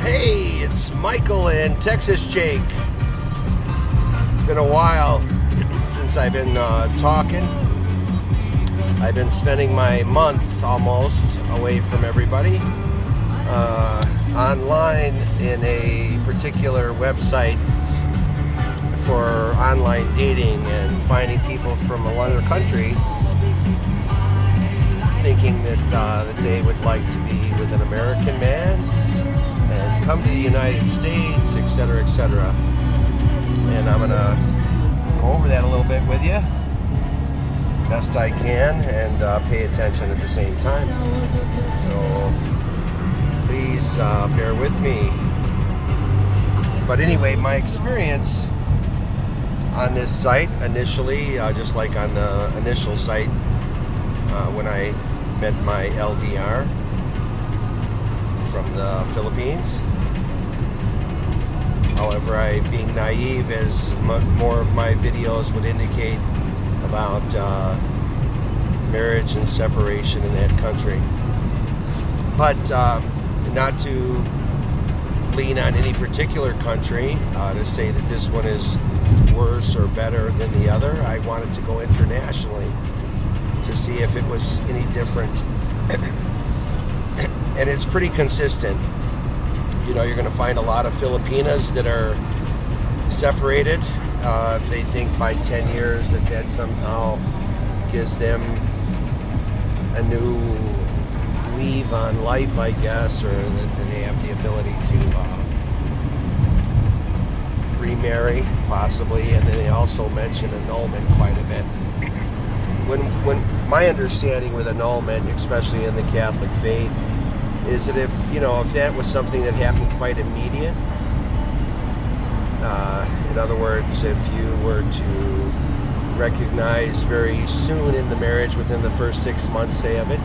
Hey, it's Michael and Texas Jake. It's been a while since I've been talking. I've been spending my month almost away from everybody online in a particular website for online dating and finding people from another country, thinking that they would like to be with an American man and come to the United States, etc., etc. And I'm gonna go over that a little bit with you, best I can, and pay attention at the same time. So please bear with me. But anyway, my experience on this site initially, just like on the initial site when I met my LDR from the Philippines. However, being naive, as more of my videos would indicate, about marriage and separation in that country. But not to lean on any particular country to say that this one is worse or better than the other. I wanted to go internationally to see if it was any different. And it's pretty consistent. You know, you're going to find a lot of Filipinas that are separated. They think by 10 years that somehow gives them a new leave on life, I guess, or that they have the ability to remarry, possibly. And then they also mention annulment quite a bit. When my understanding with annulment, especially in the Catholic faith, is that if that was something that happened quite immediate, in other words, if you were to recognize very soon in the marriage, within the first 6 months, say, of it,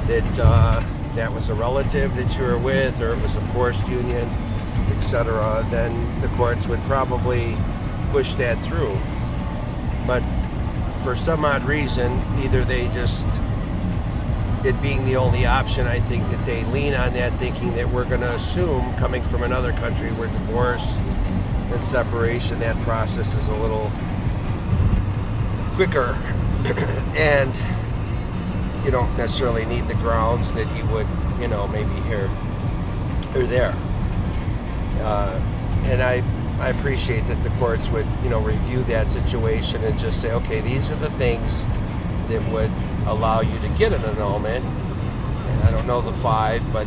that that was a relative that you were with, or it was a forced union, etc., then the courts would probably push that through. But for some odd reason, either they just, it being the only option, I think that they lean on that, thinking that we're going to assume, coming from another country where divorce and separation, that process is a little quicker, and you don't necessarily need the grounds that you would, maybe here or there. And I appreciate that the courts would, review that situation and just say, okay, these are the things that would allow you to get an annulment. And I don't know the 5, but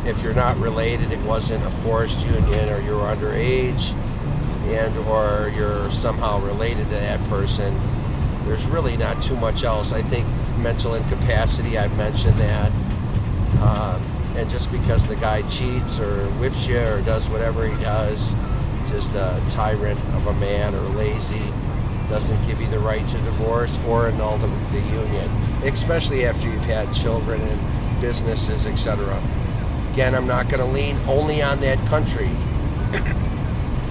if you're not related, it wasn't a forced union, or you're underage, and or you're somehow related to that person, there's really not too much else. I think mental incapacity, I've mentioned that. And just because the guy cheats or whips you or does whatever he does, just a tyrant of a man, or lazy, doesn't give you the right to divorce or annul the union, especially after you've had children and businesses, etc. Again, I'm not going to lean only on that country.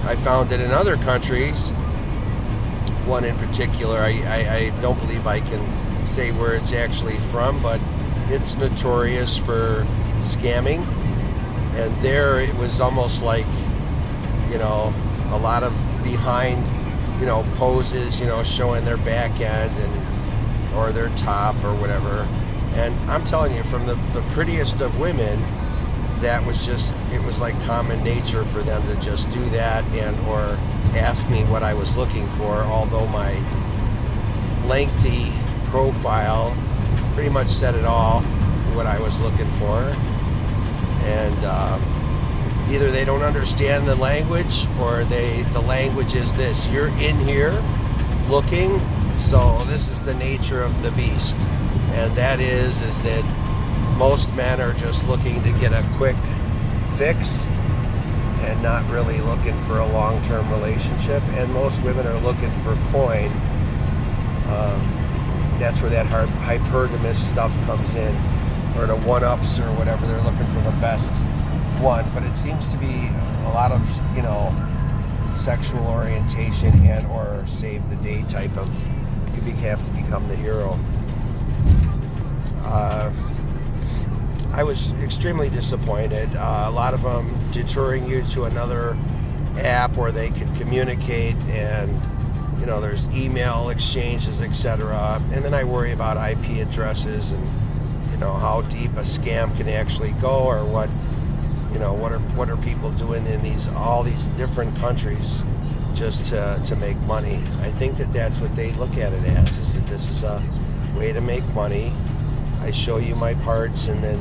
I found that in other countries, one in particular, I don't believe I can say where it's actually from, but it's notorious for scamming. And there it was almost like, a lot of behind, poses, showing their back end or their top or whatever. And I'm telling you, from the prettiest of women, that was just, it was like common nature for them to just do that and or ask me what I was looking for, although my lengthy profile pretty much said it all, what I was looking for. And either they don't understand the language, or the language is this: you're in here looking, so this is the nature of the beast. And that is that most men are just looking to get a quick fix and not really looking for a long-term relationship. And most women are looking for coin. That's where that hypergamous stuff comes in, or the one-ups or whatever. They're looking for the best one. But it seems to be a lot of, sexual orientation and or save the day type of, you have to become the hero. I was extremely disappointed. A lot of them deterring you to another app where they could communicate, and there's email exchanges, etc. And then I worry about IP addresses and how deep a scam can actually go, or what are people doing in all these different countries just to make money. I think that's what they look at it as, is that this is a way to make money. I show you my parts, and then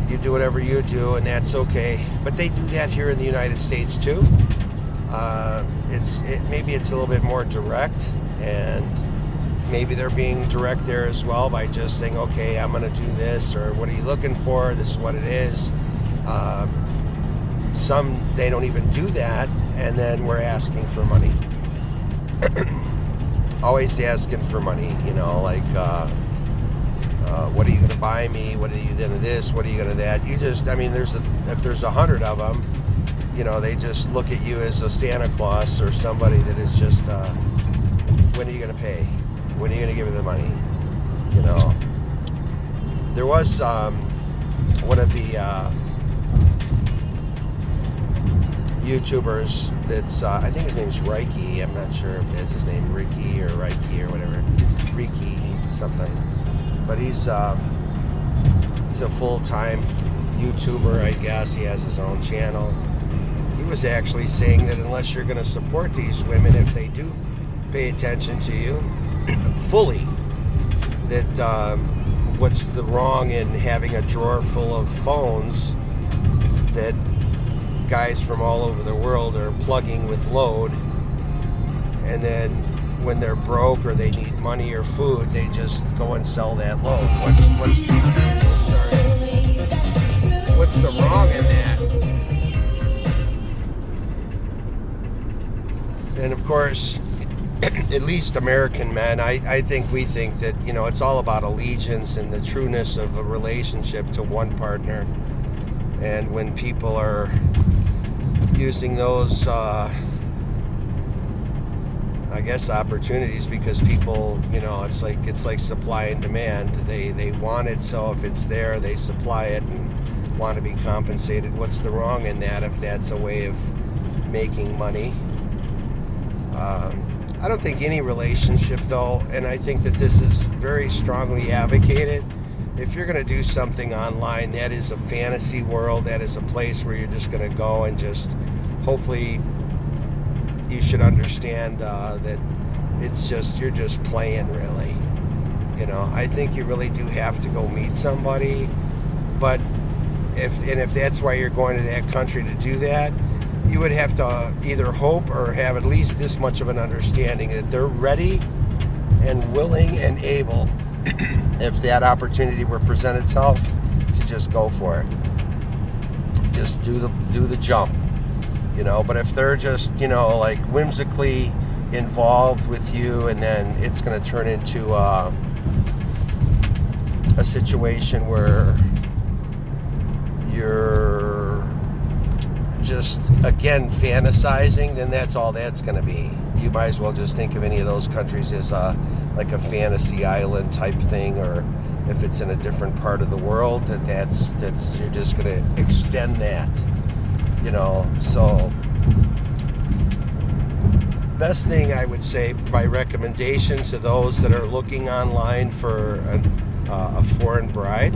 you do whatever you do, and that's okay. But they do that here in the United States too. Maybe it's a little bit more direct, and maybe they're being direct there as well by just saying, okay, I'm going to do this, or what are you looking for? This is what it is. Some, they don't even do that, and then we're asking for money. Always asking for money, like, what are you going to buy me? What are you going to this? What are you going to that? If there's 100 of them, they just look at you as a Santa Claus or somebody that is just, when are you going to pay? When are you going to give me the money? There was one of the YouTubers that's, I think his name's Reiki. I'm not sure if it's his name, Ricky or Reiki or whatever. Ricky something. But he's a full-time YouTuber, I guess. He has his own channel. He was actually saying that unless you're going to support these women, if they do pay attention to you fully, that what's the wrong in having a drawer full of phones that guys from all over the world are plugging with load, and then when they're broke or they need money or food, they just go and sell that load. What's the wrong in that? And of course, at least American men, I think we think that, it's all about allegiance and the trueness of a relationship to one partner. And when people are using those, I guess, opportunities, because people, it's like supply and demand. They want it, so if it's there, they supply it and want to be compensated. What's the wrong in that if that's a way of making money? I don't think any relationship, though, and I think that this is very strongly advocated, if you're going to do something online, that is a fantasy world. That is a place where you're just going to go and just, hopefully, you should understand that you're just playing, really. I think you really do have to go meet somebody, but if that's why you're going to that country to do that, you would have to either hope or have at least this much of an understanding that they're ready and willing and able, if that opportunity were to present itself, to just go for it. Just do the jump, But if they're just, like whimsically involved with you, and then it's going to turn into a situation where you're just, again, fantasizing, then that's all that's going to be. You might as well just think of any of those countries as like a fantasy island type thing, or if it's in a different part of the world, that's you're just going to extend that, So best thing I would say, by recommendation to those that are looking online for a foreign bride,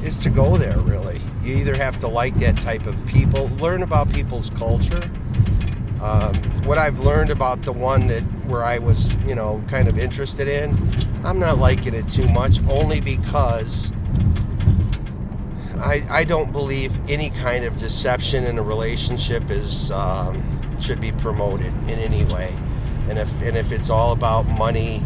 is to go there, really. You either have to like that type of people, learn about people's culture. What I've learned about the one where I was, kind of interested in, I'm not liking it too much, only because I don't believe any kind of deception in a relationship should be promoted in any way. And if it's all about money,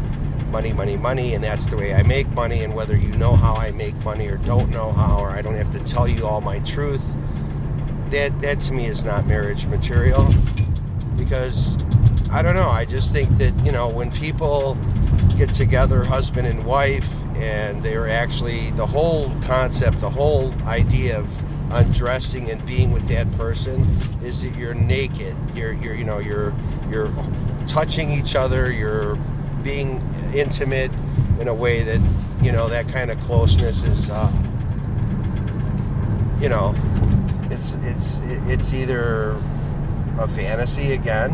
and that's the way I make money, and whether you know how I make money or don't know how, or I don't have to tell you all my truth, that to me is not marriage material. Because, I don't know, I just think that, when people get together, husband and wife, and they're actually, the whole concept, the whole idea of undressing and being with that person is that you're naked, you're touching each other, you're being intimate, in a way that, that kind of closeness is, it's either a fantasy again,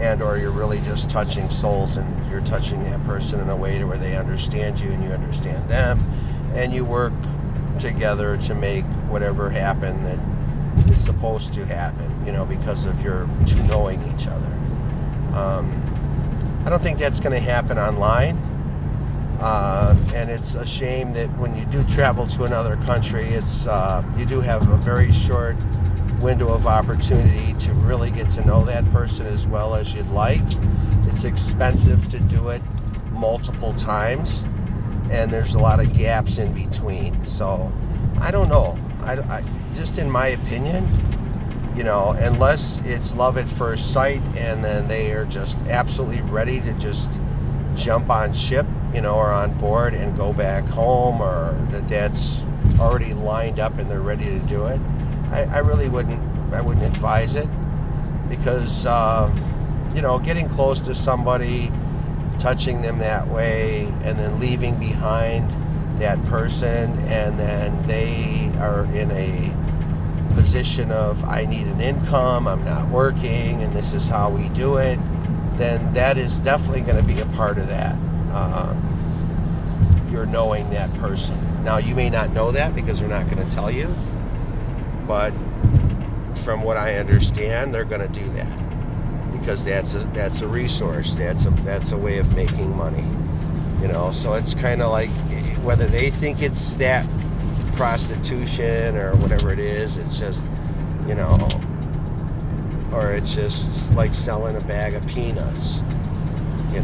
and or you're really just touching souls, and you're touching that person in a way to where they understand you and you understand them, and you work together to make whatever happen that is supposed to happen, because of your two knowing each other. I don't think that's going to happen online. And it's a shame that when you do travel to another country, you do have a very short window of opportunity to really get to know that person as well as you'd like. It's expensive to do it multiple times, and there's a lot of gaps in between. So I don't know. I just in my opinion, unless it's love at first sight and then they are just absolutely ready to just jump on ship, or on board and go back home, or that's already lined up and they're ready to do it, I really wouldn't advise it, because getting close to somebody, touching them that way, and then leaving behind that person, and then they are in a position of, I need an income, I'm not working, and this is how we do it, then that is definitely going to be a part of that. You're knowing that person. Now, you may not know that because they're not going to tell you, but from what I understand, they're going to do that because that's a resource. That's a way of making money. So it's kind of like, whether they think it's that prostitution or whatever it is, it's just, or it's just like selling a bag of peanuts,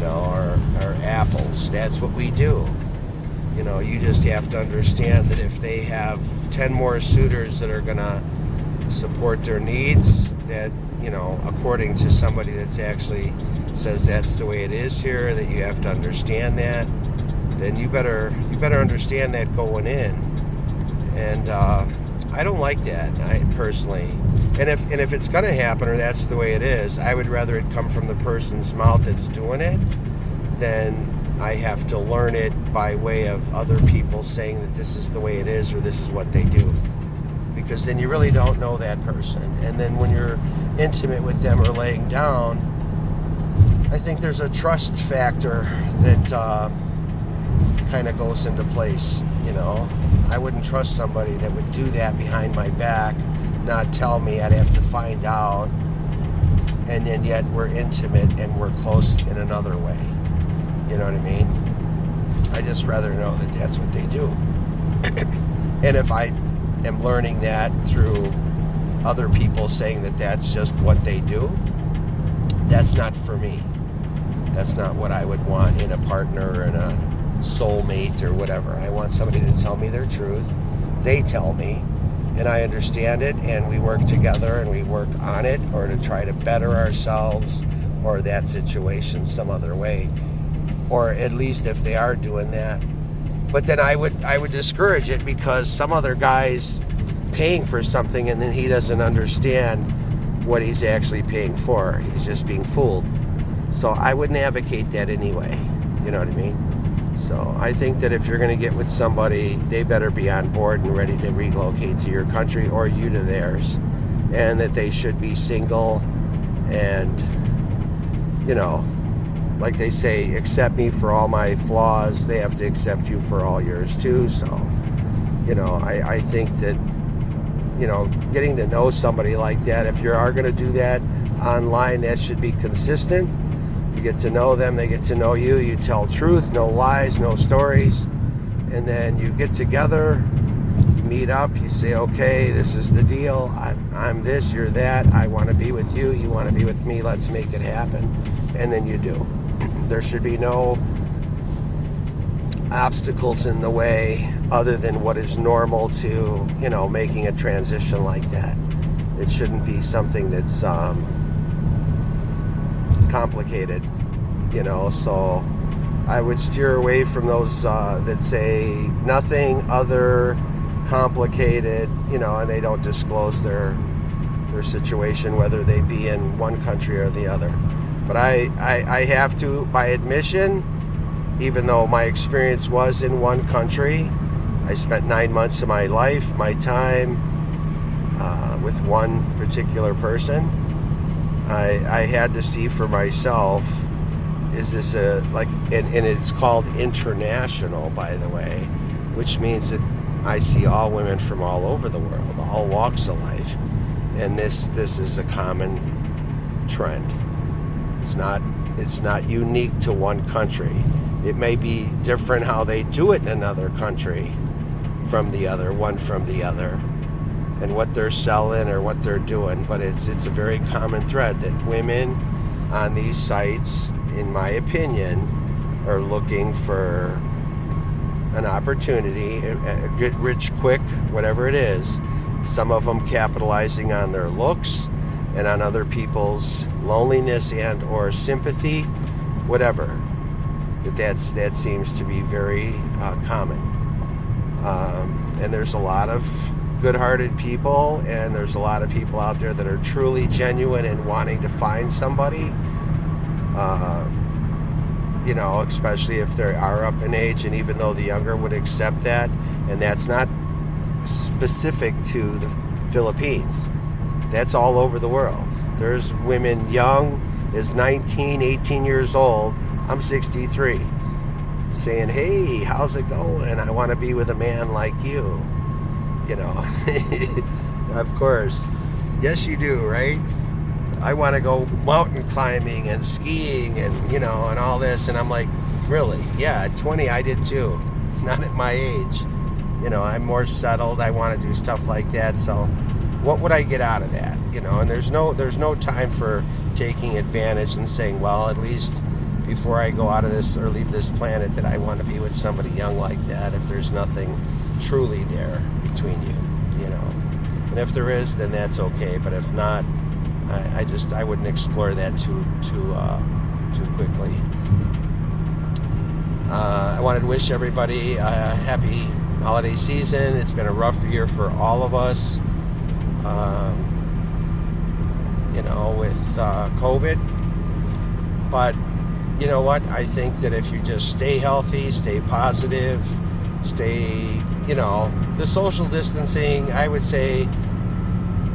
or apples. That's what we do. You just have to understand that if they have 10 more suitors that are going to support their needs, that, according to somebody that's actually says that's the way it is here, that you have to understand that, then you better understand that going in. And I don't like that, I personally. And if it's going to happen, or that's the way it is, I would rather it come from the person's mouth that's doing it than I have to learn it by way of other people saying that this is the way it is, or this is what they do. Because then you really don't know that person. And then when you're intimate with them or laying down, I think there's a trust factor that kind of goes into place. I wouldn't trust somebody that would do that behind my back, not tell me. I'd have to find out, and then yet we're intimate and we're close in another way. You know what I mean? I just rather know that that's what they do. And if I am learning that through other people saying that that's just what they do, that's not for me. That's not what I would want in a partner and a soulmate or whatever. I want somebody to tell me their truth. They tell me, and I understand it, and we work together and we work on it, or to try to better ourselves or that situation some other way. Or at least if they are doing that. But then I would discourage it, because some other guy's paying for something and then he doesn't understand what he's actually paying for. He's just being fooled. So I wouldn't advocate that anyway. You know what I mean? So I think that if you're going to get with somebody, they better be on board and ready to relocate to your country, or you to theirs. And that they should be single, and, like they say, accept me for all my flaws. They have to accept you for all yours too. So, I think that, getting to know somebody like that, if you are going to do that online, that should be consistent. You get to know them, they get to know you. You tell truth, no lies, no stories. And then you get together, you meet up, you say, okay, this is the deal. I'm this, you're that. I want to be with you, you want to be with me. Let's make it happen. And then you do. There should be no obstacles in the way other than what is normal to, making a transition like that. It shouldn't be something that's complicated, so I would steer away from those that say nothing other complicated, and they don't disclose their situation, whether they be in one country or the other. But I have to, by admission, even though my experience was in one country, I spent 9 months of my life, my time, with one particular person. I had to see for myself, is this and it's called international, by the way, which means that I see all women from all over the world, all walks of life. And this is a common trend. It's not unique to one country. It may be different how they do it in another country from the other, one from the other, and what they're selling or what they're doing, but it's a very common thread that women on these sites, in my opinion, are looking for an opportunity, get rich quick, whatever it is. Some of them capitalizing on their looks and on other people's loneliness and or sympathy, whatever. That seems to be very common. And there's a lot of good-hearted people, and there's a lot of people out there that are truly genuine and wanting to find somebody. Especially if they are up in age, and even though the younger would accept that, and that's not specific to the Philippines. That's all over the world. There's women young as 19, 18 years old. I'm 63. Saying, hey, how's it going? I want to be with a man like you. Of course. Yes, you do, right? I want to go mountain climbing and skiing and all this. And I'm like, really? Yeah, at 20 I did too. Not at my age. I'm more settled. I want to do stuff like that. So what would I get out of that? And there's no time for taking advantage and saying, well, at least before I go out of this or leave this planet, that I want to be with somebody young like that, if there's nothing truly there between you. And if there is, then that's okay. But if not, I wouldn't explore that too quickly. I wanted to wish everybody a happy holiday season. It's been a rough year for all of us, with COVID. But you know what? I think that if you just stay healthy, stay positive, stay, the social distancing, I would say,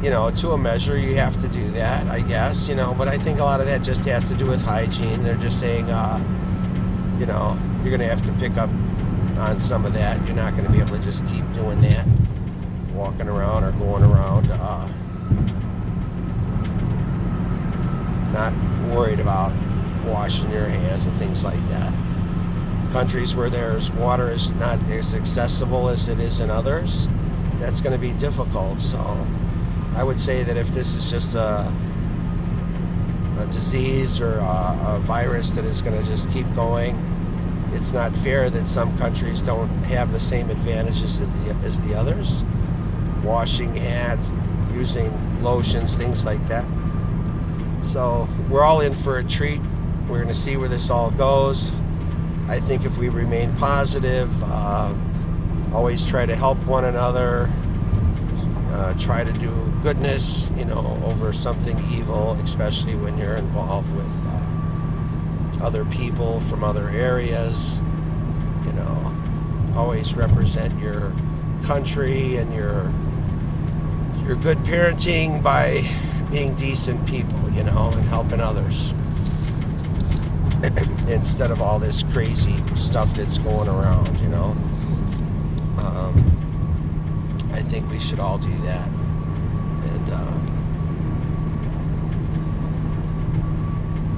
to a measure, you have to do that, I guess, but I think a lot of that just has to do with hygiene. They're just saying, you're going to have to pick up on some of that. You're not going to be able to just keep doing that, walking around or going around, not worried about washing your hands and things like that. Countries where there's water is not as accessible as it is in others, that's going to be difficult. So I would say that if this is just a disease or a virus that is going to just keep going, it's not fair that some countries don't have the same advantages as the others. Washing hands, using lotions, things like that. So we're all in for a treat. We're going to see where this all goes. I think if we remain positive, always try to help one another, try to do goodness, over something evil, especially when you're involved with other people from other areas. Always represent your country and your good parenting by being decent people, and helping others. Instead of all this crazy stuff that's going around, I think we should all do that.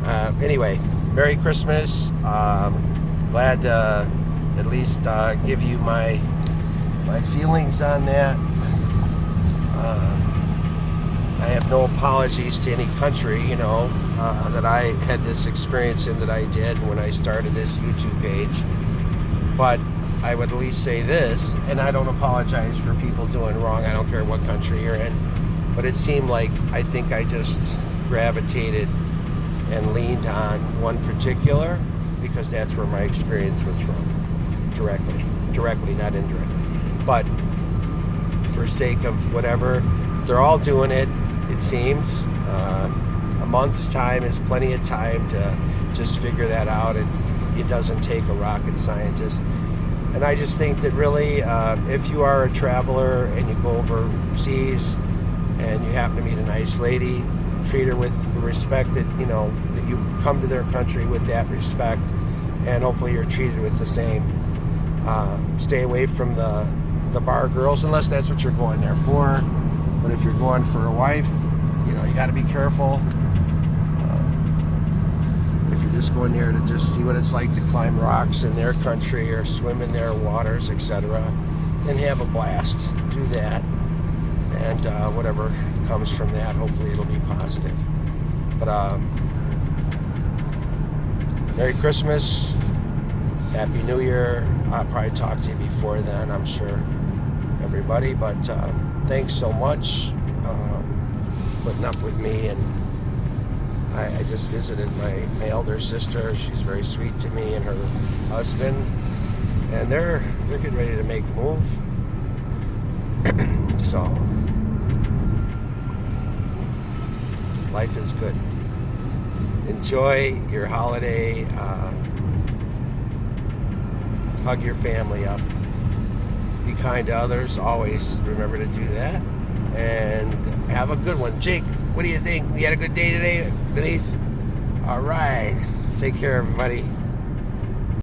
And anyway, Merry Christmas. Glad to at least give you my feelings on that. I have no apologies to any country, that I had this experience in that I did when I started this YouTube page. But I would at least say this, and I don't apologize for people doing wrong. I don't care what country you're in. But it seemed like I think I just gravitated and leaned on one particular, because that's where my experience was from. Directly, not indirectly. But for sake of whatever, they're all doing it. It seems a month's time is plenty of time to just figure that out. And it doesn't take a rocket scientist. And I just think that really, if you are a traveler and you go overseas and you happen to meet a nice lady, treat her with the respect that, you know, that you come to their country with that respect, and hopefully you're treated with the same. Stay away from the bar girls unless that's what you're going there for. But if you're going for a wife, you know, you got to be careful. If you're just going there to just see what it's like to climb rocks in their country or swim in their waters, etc., then have a blast. Do that. And whatever comes from that, hopefully it'll be positive. But Merry Christmas, Happy New Year. I'll probably talk to you before then, I'm sure, everybody. But thanks so much putting up with me. And I just visited my elder sister. She's very sweet to me, and her husband. And they're getting ready to make a move. So life is good. Enjoy your holiday. Hug your family up. Be kind to others. Always remember to do that. And have a good one. Jake, what do you think? You had a good day today, Denise? All right. Take care, everybody.